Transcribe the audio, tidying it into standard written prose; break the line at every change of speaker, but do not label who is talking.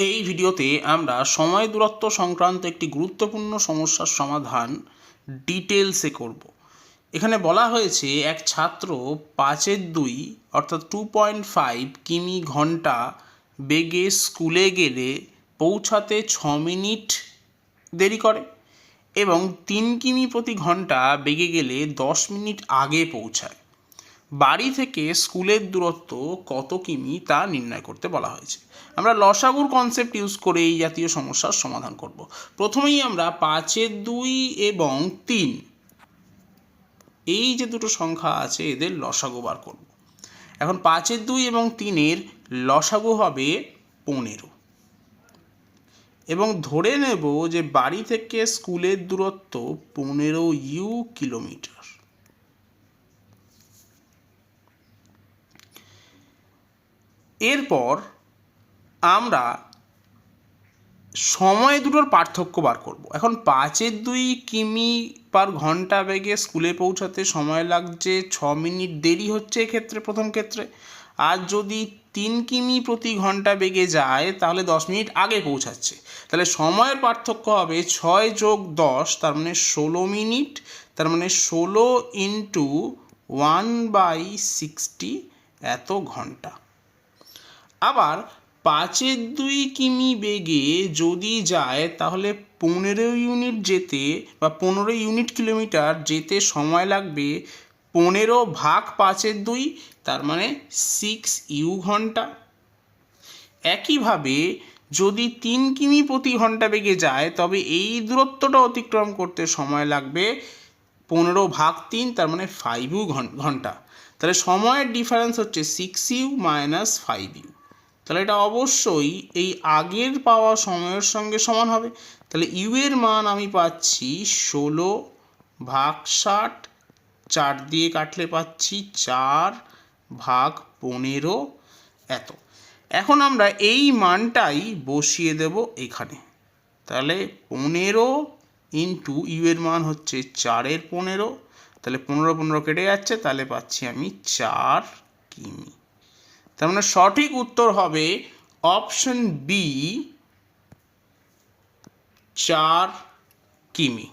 এই ভিডিওতে আমরা সময় দূরত্ব সংক্রান্ত একটি গুরুত্বপূর্ণ সমস্যার সমাধান ডিটেলসে করব। এখানে বলা হয়েছে এক ছাত্র 5/2 অর্থাৎ 2.5 কিমি ঘন্টা বেগে স্কুলে গেলে পৌঁছাতে 6 মিনিট দেরি করে এবং 3 কিমি প্রতি ঘন্টা বেগে গেলে 10 মিনিট আগে পৌঁছায়। বাড়ি থেকে স্কুলের দূরত্ব কত কিমি তা নির্ণয় করতে বলা হয়েছে। আমরা লসাগুর কনসেপ্ট ইউজ করে এই জাতীয় সমস্যার সমাধান করব। প্রথমেই আমরা 5/2 এবং 3 এই যে দুটো সংখ্যা আছে এদের লসাগু বার করব। এখন 5/2 এবং 3-এর লসাগু হবে 15 এবং ধরে নেব যে বাড়ি থেকে স্কুলের দূরত্ব 15 কিলোমিটার। এরপর আমরা সময় দুটোর পার্থক্য বার করব। এখন 5/2 কিমি পার ঘন্টা বেগে স্কুলে পৌঁছাতে সময় লাগছে 6 মিনিট দেরি হচ্ছে এক্ষেত্রে প্রথম ক্ষেত্রে। আর যদি 3 কিমি প্রতি ঘন্টা বেগে যায় তাহলে 10 মিনিট আগে পৌঁছাচ্ছে। তাহলে সময়ের পার্থক্য হবে 6 + 10 তার মানে 16 মিনিট, তার মানে 16 × 1/60 এত ঘন্টা। আবার 5/2 কিমি বেগে যদি যায় তাহলে 15 ইউনিট যেতে বা 15 ইউনিট কিলোমিটার যেতে সময় লাগবে 15 ভাগ 5/2 তার মানে 6 ঘন্টা। একইভাবে যদি 3 কিমি প্রতি ঘন্টা বেগে যায় তবে এই দূরত্বটা অতিক্রম করতে সময় লাগবে 15 ভাগ 3 তার মানে 5 ঘন্টা। তাহলে সময়ের ডিফারেন্স হচ্ছে 6u - 5u। তাহলে এটা অবশ্যই এই আগের পাওয়া সময়ের সঙ্গে সমান হবে। তাহলে ইউ এর মান আমি পাচ্ছি 16 ভাগ 60, 4 দিয়ে কাটলে পাচ্ছি 4 ভাগ 15 এত। এখন আমরা এই মানটাই বসিয়ে দেব এখানে। তাহলে 15 ইন্টু ইউ এর মান হচ্ছে 4/15, তাহলে 15 কেটে যাচ্ছে, তাহলে পাচ্ছি আমি 4 কিমি। তার মানে সঠিক উত্তর হবে অপশন বি, 4 কিমি।